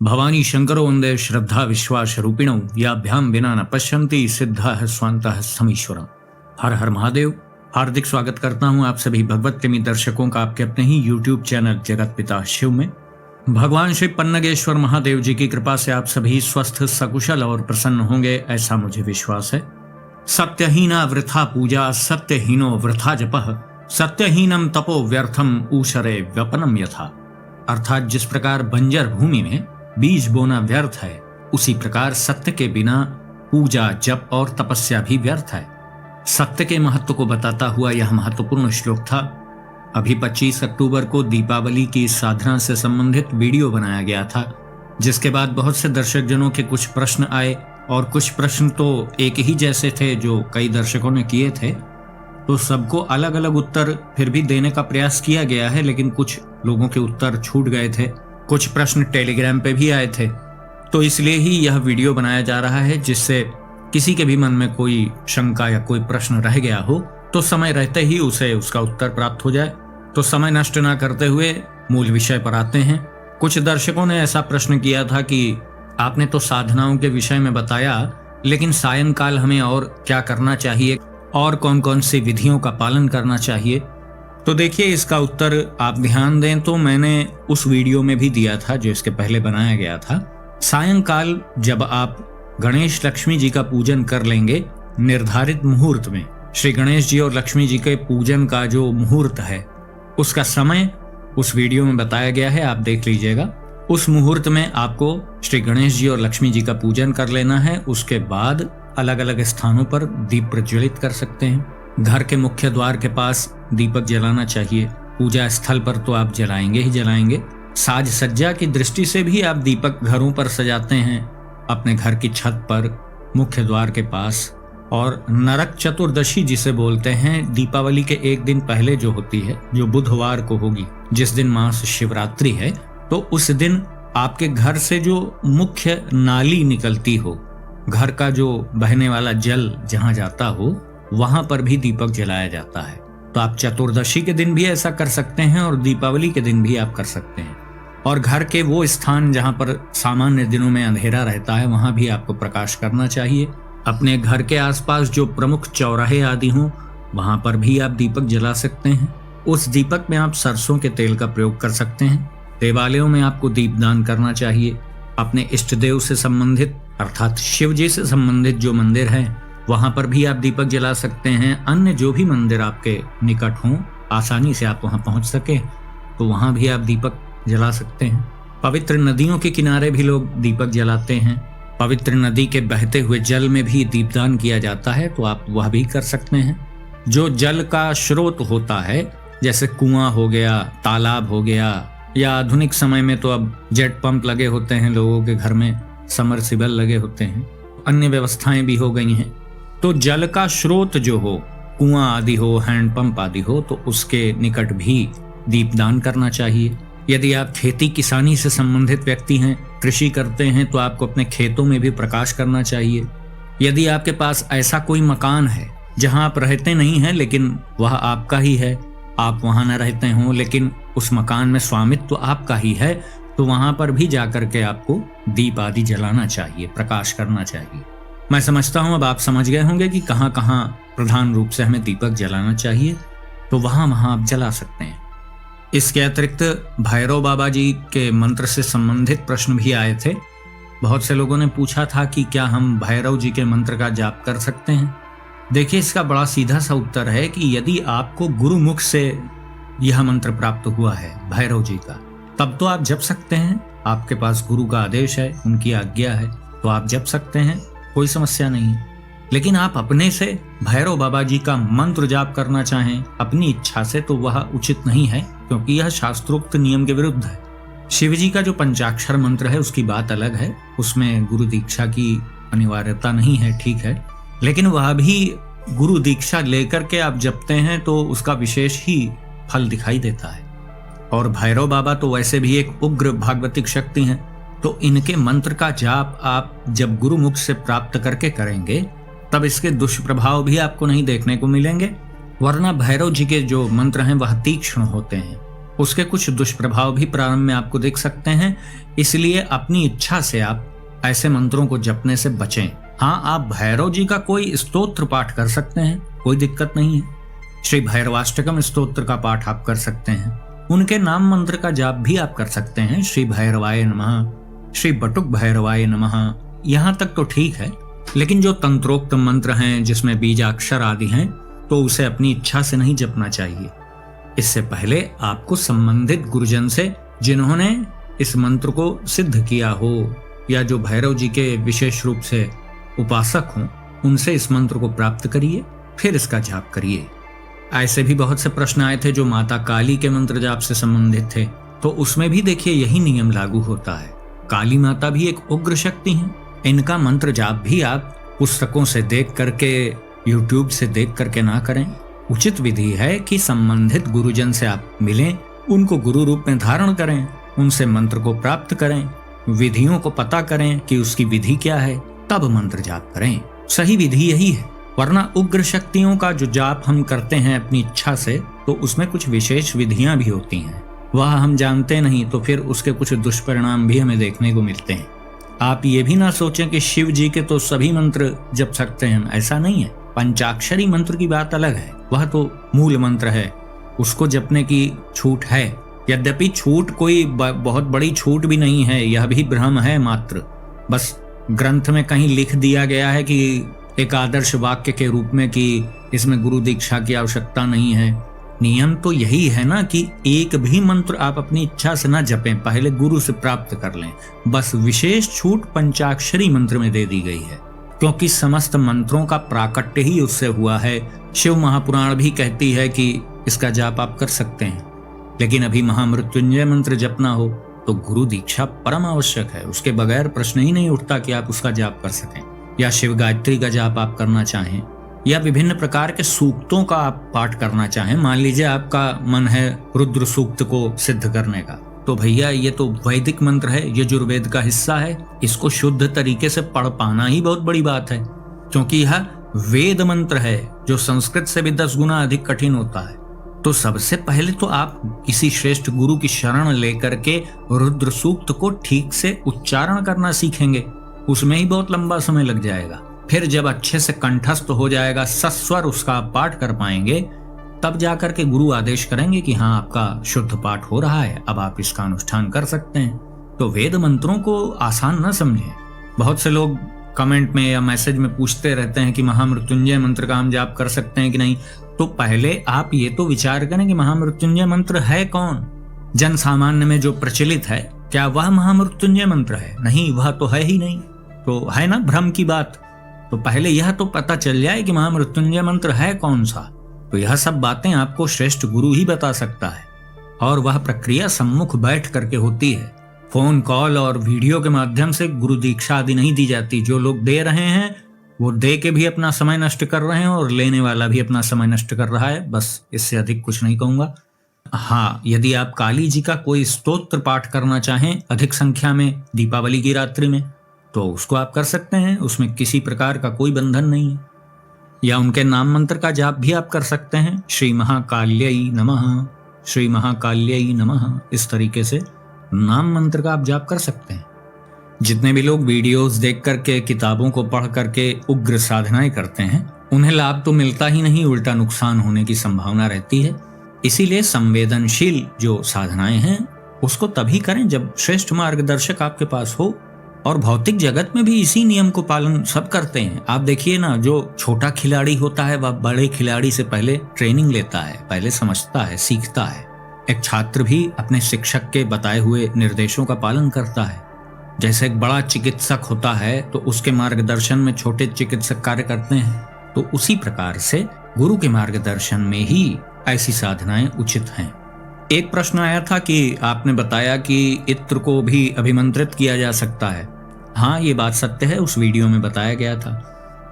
भवानी शंकरो वंदे श्रद्धा विश्वास रूपिणौ याभ्याम विना न पश्यन्ति सिद्धः स्वान्तः समीश्वरम्। हर हर महादेव। हार्दिक स्वागत करता हूं आप सभी भगवत प्रेमी दर्शकों का आपके अपने ही YouTube चैनल जगत पिता शिव में। भगवान श्री पन्नगेश्वर महादेव जी की कृपा से आप सभी स्वस्थ सकुशल और प्रसन्न होंगे, ऐसा मुझे विश्वास है। सत्यहीना वृथा पूजा सत्यहीनो वृथा जपः सत्यहीनम तपो व्यर्थम ऊषरे व्यपनम यथा। अर्थात जिस प्रकार बंजर भूमि में बीज बोना व्यर्थ है, उसी प्रकार सत्य के बिना पूजा जप और तपस्या भी व्यर्थ है। सत्य के महत्व को बताता हुआ यह महत्वपूर्ण श्लोक था। अभी 25 अक्टूबर को दीपावली की साधना से संबंधित वीडियो बनाया गया था, जिसके बाद बहुत से दर्शक जनों के कुछ प्रश्न आए और कुछ प्रश्न तो एक ही जैसे थे जो कई दर्शकों ने किए थे, तो सबको अलग अलग उत्तर फिर भी देने का प्रयास किया गया है, लेकिन कुछ लोगों के उत्तर छूट गए थे। कुछ प्रश्न टेलीग्राम पे भी आए थे, तो इसलिए ही यह वीडियो बनाया जा रहा है, जिससे किसी के भी मन में कोई शंका या कोई प्रश्न रह गया हो तो समय रहते ही उसे उसका उत्तर प्राप्त हो जाए। तो समय नष्ट ना करते हुए मूल विषय पर आते हैं। कुछ दर्शकों ने ऐसा प्रश्न किया था कि आपने तो साधनाओं के विषय में बताया, लेकिन सायंकाल हमें और क्या करना चाहिए और कौन कौन सी विधियों का पालन करना चाहिए। तो देखिए, इसका उत्तर आप ध्यान दें तो मैंने उस वीडियो में भी दिया था जो इसके पहले बनाया गया था। सायंकाल जब आप गणेश लक्ष्मी जी का पूजन कर लेंगे निर्धारित मुहूर्त में, श्री गणेश जी और लक्ष्मी जी के पूजन का जो मुहूर्त है उसका समय उस वीडियो में बताया गया है, आप देख लीजिएगा। उस मुहूर्त में आपको श्री गणेश जी और लक्ष्मी जी का पूजन कर लेना है। उसके बाद अलग अलग स्थानों पर दीप प्रज्वलित कर सकते हैं। घर के मुख्य द्वार के पास दीपक जलाना चाहिए। पूजा स्थल पर तो आप जलाएंगे ही जलाएंगे। साज सज्जा की दृष्टि से भी आप दीपक घरों पर सजाते हैं, अपने घर की छत पर, मुख्य द्वार के पास। और नरक चतुर्दशी जिसे बोलते हैं, दीपावली के एक दिन पहले जो होती है, जो बुधवार को होगी, जिस दिन मास शिवरात्रि है, तो उस दिन आपके घर से जो मुख्य नाली निकलती हो, घर का जो बहने वाला जल जहां जाता हो, वहां पर भी दीपक जलाया जाता है। तो आप चतुर्दशी के दिन भी ऐसा कर सकते हैं और दीपावली के दिन भी आप कर सकते हैं। और घर के वो स्थान जहां पर सामान्य दिनों में अंधेरा रहता है, वहां भी आपको प्रकाश करना चाहिए। अपने घर के आसपास जो प्रमुख चौराहे आदि हों, वहां पर भी आप दीपक जला सकते हैं। उस दीपक में आप सरसों के तेल का प्रयोग कर सकते हैं। देवालयों में आपको दीपदान करना चाहिए। अपने इष्ट देव से संबंधित अर्थात शिव जी से संबंधित जो मंदिर है, वहां पर भी आप दीपक जला सकते हैं। अन्य जो भी मंदिर आपके निकट हों, आसानी से आप वहां पहुंच सके, तो वहां भी आप दीपक जला सकते हैं। पवित्र नदियों के किनारे भी लोग दीपक जलाते हैं। पवित्र नदी के बहते हुए जल में भी दीपदान किया जाता है, तो आप वह भी कर सकते हैं। जो जल का स्रोत होता है, जैसे कुआं हो गया, तालाब हो गया, या आधुनिक समय में तो अब जेट पंप लगे होते हैं लोगों के घर में, समरसिबल लगे होते हैं, अन्य व्यवस्थाएं भी हो गई हैं। तो जल का स्रोत जो हो, कुआं आदि हो, हैंडपंप आदि हो, तो उसके निकट भी दीपदान करना चाहिए। यदि आप खेती किसानी से संबंधित व्यक्ति हैं, कृषि करते हैं, तो आपको अपने खेतों में भी प्रकाश करना चाहिए। यदि आपके पास ऐसा कोई मकान है जहां आप रहते नहीं हैं, लेकिन वह आपका ही है, आप वहां न रहते हों, लेकिन उस मकान में स्वामित्व तो आपका ही है, तो वहां पर भी जाकर के आपको दीप आदि जलाना चाहिए, प्रकाश करना चाहिए। मैं समझता हूं अब आप समझ गए होंगे कि कहां कहां प्रधान रूप से हमें दीपक जलाना चाहिए, तो वहां आप जला सकते हैं। इसके अतिरिक्त भैरव बाबा जी के मंत्र से संबंधित प्रश्न भी आए थे। बहुत से लोगों ने पूछा था कि क्या हम भैरव जी के मंत्र का जाप कर सकते हैं। देखिए, इसका बड़ा सीधा सा उत्तर है कि यदि आपको गुरुमुख से यह मंत्र प्राप्त हुआ है भैरव जी का, तब तो आप जप सकते हैं। आपके पास गुरु का आदेश है, उनकी आज्ञा है, तो आप जप सकते हैं, कोई समस्या नहीं। लेकिन आप अपने से भैरव बाबा जी का मंत्र जाप करना चाहें अपनी इच्छा से, तो वह उचित नहीं है, क्योंकि यह शास्त्रोक्त नियम के विरुद्ध है। शिव जी का जो पंचाक्षर मंत्र है उसकी बात अलग है, उसमें गुरु दीक्षा की अनिवार्यता नहीं है, ठीक है, लेकिन वह भी गुरु दीक्षा लेकर के आप जपते हैं तो उसका विशेष ही फल दिखाई देता है। और भैरव बाबा तो वैसे भी एक उग्र भागवतिक शक्ति हैं, तो इनके मंत्र का जाप आप जब गुरुमुख से प्राप्त करके करेंगे, तब इसके दुष्प्रभाव भी आपको नहीं देखने को मिलेंगे। वरना भैरव जी के जो मंत्र हैं वह तीक्ष्ण होते हैं, उसके कुछ दुष्प्रभाव भी प्रारंभ में आपको दिख सकते हैं, इसलिए अपनी इच्छा से आप ऐसे मंत्रों को जपने से बचें। हाँ, आप भैरव जी का कोई स्तोत्र पाठ कर सकते हैं, कोई दिक्कत नहीं है। श्री भैरवाष्टकम स्तोत्र का पाठ आप कर सकते हैं। उनके नाम मंत्र का जाप भी आप कर सकते हैं, श्री भैरवाय नमः, श्री बटुक भैरवाय नमः, यहाँ तक तो ठीक है। लेकिन जो तंत्रोक्त मंत्र हैं जिसमें बीजाक्षर आदि हैं, तो उसे अपनी इच्छा से नहीं जपना चाहिए। इससे पहले आपको संबंधित गुरुजन से, जिन्होंने इस मंत्र को सिद्ध किया हो या जो भैरव जी के विशेष रूप से उपासक हों, उनसे इस मंत्र को प्राप्त करिए, फिर इसका जाप करिए। ऐसे भी बहुत से प्रश्न आए थे जो माता काली के मंत्र जाप से संबंधित थे, तो उसमें भी देखिए यही नियम लागू होता है। काली माता भी एक उग्र शक्ति हैं। इनका मंत्र जाप भी आप पुस्तकों से देख करके, यूट्यूब से देख करके ना करें। उचित विधि है कि संबंधित गुरुजन से आप मिलें, उनको गुरु रूप में धारण करें, उनसे मंत्र को प्राप्त करें, विधियों को पता करें कि उसकी विधि क्या है, तब मंत्र जाप करें। सही विधि यही है। वरना उग्र शक्तियों का जो जाप हम करते हैं अपनी इच्छा से, तो उसमें कुछ विशेष विधियां भी होती हैं, वह हम जानते नहीं, तो फिर उसके कुछ दुष्परिणाम भी हमें देखने को मिलते हैं। आप ये भी ना सोचें कि शिव जी के तो सभी मंत्र जप सकते हैं, ऐसा नहीं है। पंचाक्षरी मंत्र की बात अलग है, वह तो मूल मंत्र है, उसको जपने की छूट है। यद्यपि छूट कोई बहुत बड़ी छूट भी नहीं है, यह भी भ्रम है मात्र। बस ग्रंथ में कहीं लिख दिया गया है कि एक आदर्श वाक्य के रूप में कि इसमें गुरु दीक्षा की आवश्यकता नहीं है। नियम तो यही है ना कि एक भी मंत्र आप अपनी इच्छा से ना जपें, पहले गुरु से प्राप्त कर लें। बस विशेष छूट पंचाक्षरी मंत्र में दे दी गई है, क्योंकि समस्त मंत्रों का प्राकट्य ही उससे हुआ है। शिव महापुराण भी कहती है कि इसका जाप आप कर सकते हैं, लेकिन अभी महामृत्युंजय मंत्र जपना हो तो गुरु दीक्षा परम आवश्यक है। उसके बगैर प्रश्न ही नहीं उठता कि आप उसका जाप कर सकें। या शिव गायत्री का जाप आप करना चाहें, या विभिन्न प्रकार के सूक्तों का आप पाठ करना चाहें। मान लीजिए आपका मन है रुद्र सूक्त को सिद्ध करने का, तो भैया ये तो वैदिक मंत्र है, यजुर्वेद का हिस्सा है, इसको शुद्ध तरीके से पढ़ पाना ही बहुत बड़ी बात है, क्योंकि यह वेद मंत्र है जो संस्कृत से भी 10 गुना अधिक कठिन होता है। तो सबसे पहले तो आप किसी श्रेष्ठ गुरु की शरण लेकर के रुद्र सूक्त को ठीक से उच्चारण करना सीखेंगे, उसमें ही बहुत लंबा समय लग जाएगा। फिर जब अच्छे से कंठस्थ हो जाएगा, सस्वर उसका आप पाठ कर पाएंगे, तब जाकर के गुरु आदेश करेंगे कि हाँ आपका शुद्ध पाठ हो रहा है, अब आप इसका अनुष्ठान कर सकते हैं। तो वेद मंत्रों को आसान न समझें। बहुत से लोग कमेंट में या मैसेज में पूछते रहते हैं कि महामृत्युंजय मंत्र का हम जाप कर सकते हैं कि नहीं। तो पहले आप ये तो विचार करें कि महामृत्युंजय मंत्र है कौन। जन सामान्य में जो प्रचलित है, क्या वह महामृत्युंजय मंत्र है? नहीं, वह तो है ही नहीं। तो है ना भ्रम की बात। तो पहले यह तो पता चल जाए कि महामृत्युंजय मंत्र है कौन सा। तो यह सब बातें आपको श्रेष्ठ गुरु ही बता सकता है, और वह प्रक्रिया सम्मुख बैठ करके होती है। फोन कॉल और वीडियो के माध्यम से गुरु दीक्षा आदि नहीं दी जाती। जो लोग दे रहे हैं वो दे के भी अपना समय नष्ट कर रहे हैं, और लेने वाला भी अपना समय नष्ट कर रहा है। बस इससे अधिक कुछ नहीं कहूंगा। हाँ, यदि आप काली जी का कोई स्तोत्र पाठ करना चाहें अधिक संख्या में दीपावली की रात्रि में, तो उसको आप कर सकते हैं, उसमें किसी प्रकार का कोई बंधन नहीं है। या उनके नाम मंत्र का जाप भी आप कर सकते हैं, श्री महाकाल्यै नमः, श्री महाकाल्यै नमः, इस तरीके से नाम मंत्र का आप जाप कर सकते हैं। जितने भी लोग वीडियोस देख करके, किताबों को पढ़ करके उग्र साधनाएं करते हैं, उन्हें लाभ तो मिलता ही नहीं, उल्टा नुकसान होने की संभावना रहती है। इसीलिए संवेदनशील जो साधनाएं हैं उसको तभी करें जब श्रेष्ठ मार्गदर्शक आपके पास हो। और भौतिक जगत में भी इसी नियम को पालन सब करते हैं। आप देखिए ना, जो छोटा खिलाड़ी होता है वह बड़े खिलाड़ी से पहले ट्रेनिंग लेता है, पहले समझता है, सीखता है। एक छात्र भी अपने शिक्षक के बताए हुए निर्देशों का पालन करता है। जैसे एक बड़ा चिकित्सक होता है तो उसके मार्गदर्शन में छोटे चिकित्सक कार्य करते हैं, तो उसी प्रकार से गुरु के मार्गदर्शन में ही ऐसी साधनाएं उचित हैं। एक प्रश्न आया था कि आपने बताया कि इत्र को भी अभिमंत्रित किया जा सकता है। हाँ, ये बात सत्य है, उस वीडियो में बताया गया था।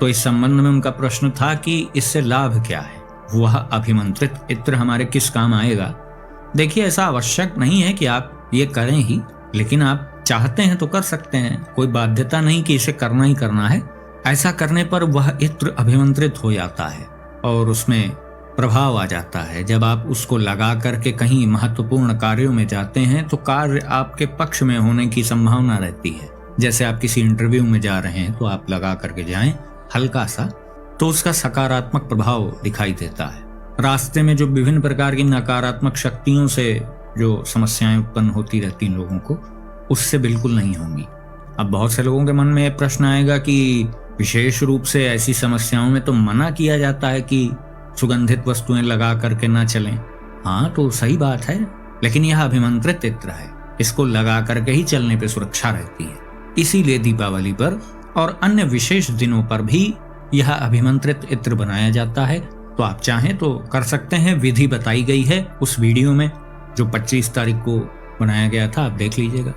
तो इस संबंध में उनका प्रश्न था कि इससे लाभ क्या है, वह अभिमंत्रित इत्र हमारे किस काम आएगा। देखिए, ऐसा आवश्यक नहीं है कि आप ये करें ही, लेकिन आप चाहते हैं तो कर सकते हैं। कोई बाध्यता नहीं कि इसे करना ही करना है। ऐसा करने पर वह इत्र अभिमंत्रित हो जाता है और उसमें प्रभाव आ जाता है। जब आप उसको लगा करके कहीं महत्वपूर्ण कार्यों में जाते हैं तो कार्य आपके पक्ष में होने की संभावना रहती है। जैसे आप किसी इंटरव्यू में जा रहे हैं तो आप लगा करके जाएं हल्का सा, तो उसका सकारात्मक प्रभाव दिखाई देता है। रास्ते में जो विभिन्न प्रकार की नकारात्मक शक्तियों से जो समस्याएं उत्पन्न होती रहती हैं लोगों को, उससे बिल्कुल नहीं होंगी। अब बहुत से लोगों के मन में यह प्रश्न आएगा कि विशेष रूप से ऐसी समस्याओं में तो मना किया जाता है कि सुगंधित वस्तुएं लगा करके ना चलें। हाँ, तो सही बात है, लेकिन यह अभिमंत्रित इत्र है, इसको लगा करके ही चलने पे सुरक्षा रहती है। इसीलिए दीपावली पर और अन्य विशेष दिनों पर भी यह अभिमंत्रित इत्र बनाया जाता है। तो आप चाहें तो कर सकते हैं, विधि बताई गई है उस वीडियो में जो 25 तारीख को बनाया गया था, आप देख लीजिएगा।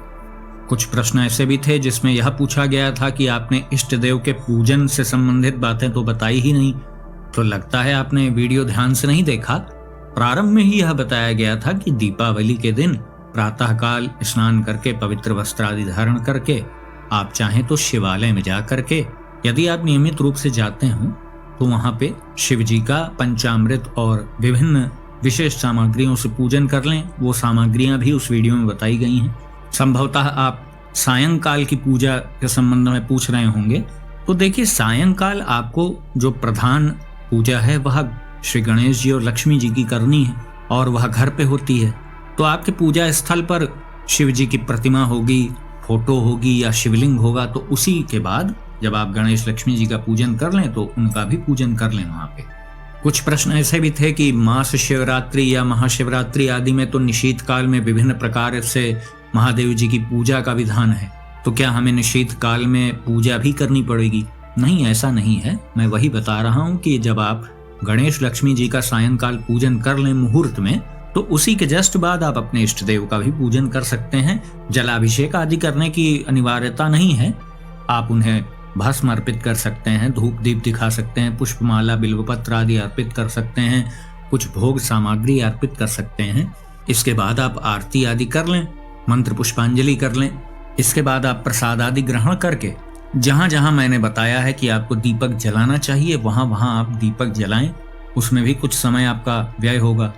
कुछ प्रश्न ऐसे भी थे जिसमें यह पूछा गया था कि आपने इष्ट देव के पूजन से संबंधित बातें तो बताई ही नहीं। तो लगता है आपने वीडियो ध्यान से नहीं देखा। प्रारंभ में ही यह बताया गया था कि दीपावली के दिन प्रातःकाल स्नान करके पवित्र वस्त्र आदि धारण करके आप चाहें तो शिवालय में जा करके, यदि आप नियमित रूप से जाते हो, तो वहां पे शिव जी का पंचामृत और विभिन्न विशेष सामग्रियों से पूजन कर लें। वो सामग्रियां भी उस वीडियो में बताई गई हैं। संभवतः आप सायंकाल की पूजा के संबंध में पूछ रहे होंगे, तो देखिए सायंकाल आपको जो प्रधान पूजा है वह श्री गणेश जी और लक्ष्मी जी की करनी है और वह घर पे होती है। तो आपके पूजा स्थल पर शिव जी की प्रतिमा होगी, फोटो होगी या शिवलिंग होगा, तो उसी के बाद जब आप गणेश लक्ष्मी जी का पूजन कर लें तो उनका भी पूजन कर लें वहां पे। कुछ प्रश्न ऐसे भी थे कि मास शिवरात्रि या महाशिवरात्रि आदि में तो निशीत काल में विभिन्न प्रकार से महादेव जी की पूजा का विधान है, तो क्या हमें निशीत काल में पूजा भी करनी पड़ेगी? नहीं, ऐसा नहीं है। मैं वही बता रहा हूँ कि जब आप गणेश लक्ष्मी जी का सायंकाल पूजन कर लें मुहूर्त में, तो उसी के जस्ट बाद आप अपने इष्ट देव का भी पूजन कर सकते हैं। जलाभिषेक आदि करने की अनिवार्यता नहीं है। आप उन्हें भस्म अर्पित कर सकते हैं, धूप दीप दिखा सकते हैं, पुष्पमाला बिल्वपत्र आदि अर्पित कर सकते हैं, कुछ भोग सामग्री अर्पित कर सकते हैं। इसके बाद आप आरती आदि कर लें, मंत्र पुष्पांजलि कर लें। इसके बाद आप प्रसाद आदि ग्रहण करके जहां जहां मैंने बताया है कि आपको दीपक जलाना चाहिए वहां वहां आप दीपक जलाएं। उसमें भी कुछ समय आपका व्यय होगा।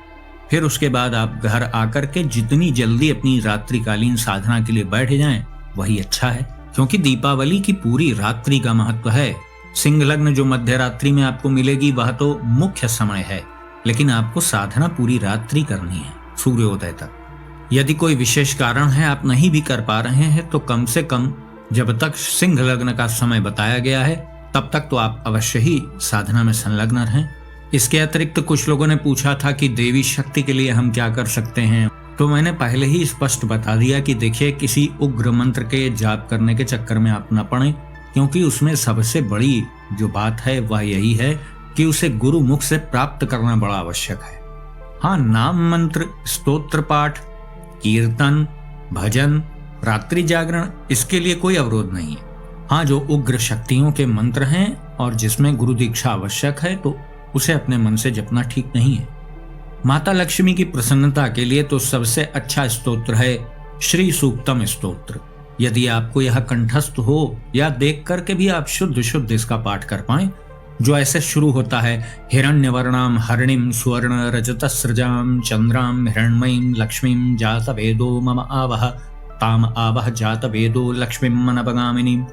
फिर उसके बाद आप घर आकर के जितनी जल्दी अपनी रात्रिकालीन साधना के लिए बैठ जाएं वही अच्छा है, क्योंकि दीपावली की पूरी रात्रि का महत्व है। सिंह लग्न जो मध्य रात्रि में आपको मिलेगी वह तो मुख्य समय है, लेकिन आपको साधना पूरी रात्रि करनी है, सूर्योदय तक। यदि कोई विशेष कारण है आप नहीं भी कर पा रहे हैं तो कम से कम जब तक सिंह लग्न का समय बताया गया है तब तक तो आप अवश्य ही साधना में संलग्न रहें। इसके अतिरिक्त कुछ लोगों ने पूछा था कि देवी शक्ति के लिए हम क्या कर सकते हैं, तो मैंने पहले ही स्पष्ट बता दिया कि देखिए, किसी उग्र मंत्र के जाप करने के चक्कर में आप न पड़ें, क्योंकि उसमें सबसे बड़ी जो बात है वह यही है कि उसे गुरु मुख से प्राप्त करना बड़ा आवश्यक है। हाँ, नाम मंत्र, स्तोत्र पाठ, कीर्तन, भजन, रात्रि जागरण, इसके लिए कोई अवरोध नहीं है। हाँ, जो उग्र शक्तियों के मंत्र हैं और जिसमें गुरु दीक्षा आवश्यक है तो उसे अपने मन से जपना ठीक नहीं है। माता लक्ष्मी की प्रसन्नता के लिए तो सबसे अच्छा स्तोत्र है श्री सूक्तम स्तोत्र। यदि आपको यह कंठस्थ हो या देख करके भी आप शुद्ध शुद्ध इसका पाठ कर पाएं, जो ऐसे शुरू होता है, हिरण्यवर्णाम हरिणीम सुवर्ण रजतस्रजाम चंद्राम हिरण्मयीम लक्ष्मीम जात वेदो मम आवह ताम आवह जात वेदो लक्ष्मीम मनपगामिनीम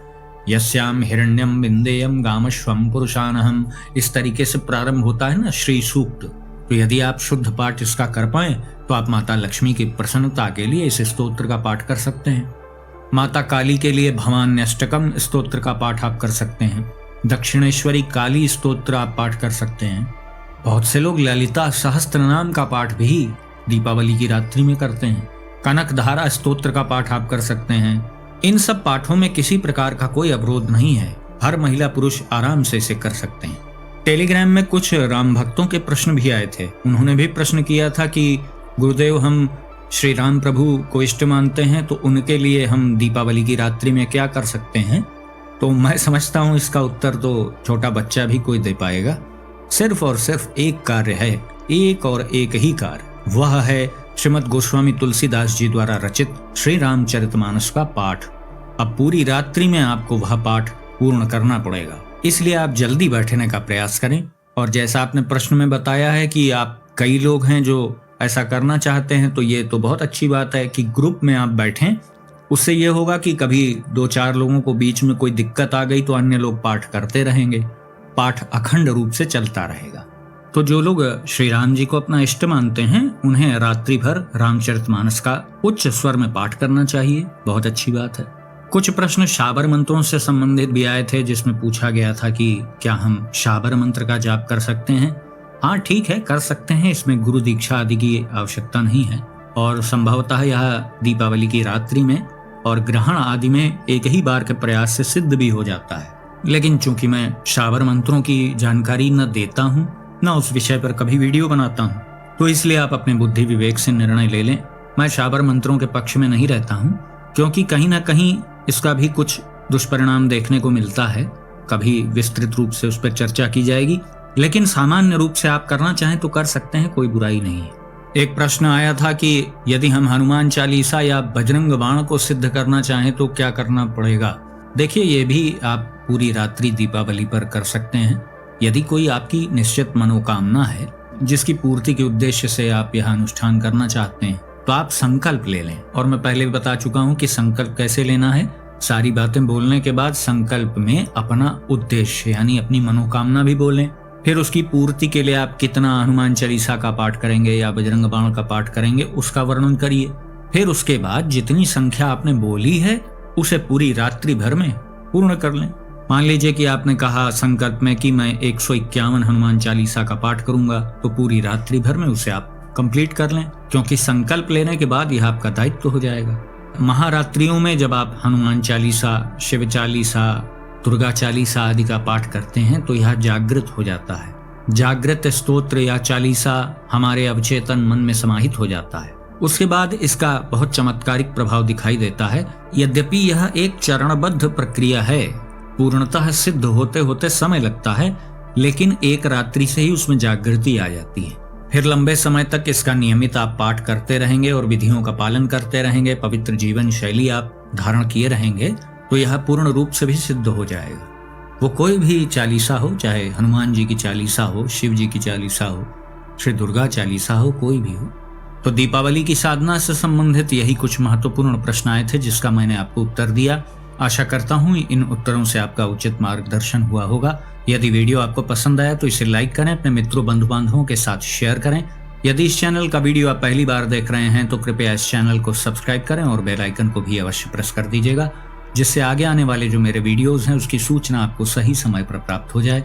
यस्याम हिरण्यम विंदेयम गामश्वम पुरुषानहम। इस तरीके से प्रारंभ होता है ना श्री सूक्त। तो यदि आप शुद्ध पाठ इसका कर पाएं तो आप माता लक्ष्मी की प्रसन्नता के लिए इस स्तोत्र का पाठ कर सकते हैं। माता काली के लिए भवान्यष्टकम स्तोत्र का पाठ आप कर सकते हैं। दक्षिणेश्वरी काली स्तोत्र आप पाठ कर सकते हैं। बहुत से लोग ललिता सहस्त्रनाम का पाठ भी दीपावली की रात्रि में करते हैं। कनकधारा स्तोत्र का पाठ आप कर सकते हैं। इन सब पाठों में किसी प्रकार का कोई अवरोध नहीं है, हर महिला पुरुष आराम से इसे कर सकते हैं। टेलीग्राम में कुछ राम भक्तों के प्रश्न भी आए थे। उन्होंने भी प्रश्न किया था कि गुरुदेव, हम श्री राम प्रभु को इष्ट मानते हैं, तो उनके लिए हम दीपावली की रात्रि में क्या कर सकते हैं। तो मैं समझता हूँ इसका उत्तर तो छोटा बच्चा भी कोई दे पाएगा। सिर्फ और सिर्फ एक कार्य है, एक और एक ही कार्य, वह है श्रीमद् गोस्वामी तुलसीदास जी द्वारा रचित श्री रामचरितमानस का पाठ। अब पूरी रात्रि में आपको वह पाठ पूर्ण करना पड़ेगा, इसलिए आप जल्दी बैठने का प्रयास करें और जैसा आपने प्रश्न में बताया है कि आप कई लोग हैं जो ऐसा करना चाहते हैं, तो ये तो बहुत अच्छी बात है कि ग्रुप में आप बैठें। उससे ये होगा कि कभी 2-4 लोगों को बीच में कोई दिक्कत आ गई तो अन्य लोग पाठ करते रहेंगे, पाठ अखंड रूप से चलता रहेगा। तो जो लोग श्री राम जी को अपना इष्ट मानते हैं उन्हें रात्रि भर रामचरितमानस का उच्च स्वर में पाठ करना चाहिए। बहुत अच्छी बात है। कुछ प्रश्न शाबर मंत्रों से संबंधित भी आए थे, जिसमें पूछा गया था कि क्या हम शाबर मंत्र का जाप कर सकते हैं। हाँ ठीक है, कर सकते हैं। इसमें गुरु दीक्षा आदि की आवश्यकता नहीं है और संभवतः यह दीपावली की रात्रि में और ग्रहण आदि में एक ही बार के प्रयास से सिद्ध भी हो जाता है। लेकिन चूंकि मैं शाबर मंत्रों की जानकारी न देता हूँ न उस विषय पर कभी वीडियो बनाता हूँ, तो इसलिए आप अपने बुद्धि विवेक से निर्णय ले लें। मैं शाबर मंत्रों के पक्ष में नहीं रहता हूँ, क्योंकि कहीं ना कहीं इसका भी कुछ दुष्परिणाम देखने को मिलता है। कभी विस्तृत रूप से उस पर चर्चा की जाएगी, लेकिन सामान्य रूप से आप करना चाहें तो कर सकते हैं, कोई बुराई नहीं है। एक प्रश्न आया था कि यदि हम हनुमान चालीसा या बजरंग बाण को सिद्ध करना चाहें तो क्या करना पड़ेगा। देखिए, ये भी आप पूरी रात्रि दीपावली पर कर सकते हैं। यदि कोई आपकी निश्चित मनोकामना है जिसकी पूर्ति के उद्देश्य से आप यह अनुष्ठान करना चाहते हैं, तो आप संकल्प ले लें। और मैं पहले भी बता चुका हूं कि संकल्प कैसे लेना है। सारी बातें बोलने के बाद संकल्प में अपना उद्देश्य यानी अपनी मनोकामना भी बोलें। फिर उसकी पूर्ति के लिए आप कितना हनुमान चालीसा का पाठ करेंगे या बजरंग बाण का पाठ करेंगे उसका वर्णन करिए। फिर उसके बाद जितनी संख्या आपने बोली है उसे पूरी रात्रि भर में पूर्ण कर लें। मान लीजिए कि आपने कहा संकल्प में कि मैं 151 हनुमान चालीसा का पाठ करूंगा, तो पूरी रात्रि भर में उसे आप कंप्लीट कर लें, क्योंकि संकल्प लेने के बाद यह आपका दायित्व हो जाएगा। महारात्रियों में जब आप हनुमान चालीसा, शिव चालीसा, दुर्गा चालीसा आदि का पाठ करते हैं तो यह जागृत हो जाता है। जागृत स्तोत्र या चालीसा हमारे अवचेतन मन में समाहित हो जाता है। उसके बाद इसका बहुत चमत्कारिक प्रभाव दिखाई देता है। यद्यपि यह एक चरणबद्ध प्रक्रिया है, पूर्णतः सिद्ध होते होते समय लगता है, लेकिन एक रात्रि से ही उसमें जागृति आ जाती है। फिर लंबे समय तक इसका नियमित आप पाठ करते रहेंगे और विधियों का पालन करते रहेंगे, पवित्र जीवन शैली आप धारण किए रहेंगे, तो यह पूर्ण रूप से भी सिद्ध हो जाएगा। वो कोई भी चालीसा हो, चाहे हनुमान जी की चालीसा हो, शिव जी की चालीसा हो, श्री दुर्गा चालीसा हो, कोई भी हो। तो दीपावली की साधना से संबंधित यही कुछ महत्वपूर्ण प्रश्न आए थे जिसका मैंने आपको उत्तर दिया। आशा करता हूं इन उत्तरों से आपका उचित मार्गदर्शन हुआ होगा। यदि वीडियो आपको पसंद आया तो इसे लाइक करें, अपने मित्रों बंधु बांधवों के साथ शेयर करें। यदि इस चैनल का वीडियो आप पहली बार देख रहे हैं तो कृपया इस चैनल को सब्सक्राइब करें और बेल आइकन को भी अवश्य प्रेस कर दीजिएगा, जिससे आगे आने वाले जो मेरे वीडियोस हैं उसकी सूचना आपको सही समय पर प्राप्त हो जाए।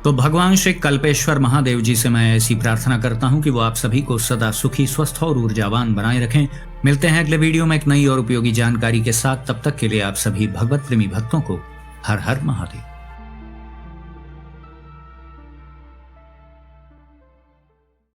तो भगवान श्री कल्पेश्वर महादेव जी से मैं ऐसी प्रार्थना करता हूं कि वो आप सभी को सदा सुखी, स्वस्थ और ऊर्जावान बनाए रखें। मिलते हैं अगले वीडियो में एक नई और उपयोगी जानकारी के साथ। तब तक के लिए आप सभी भगवत प्रेमी भक्तों को हर हर महादेव।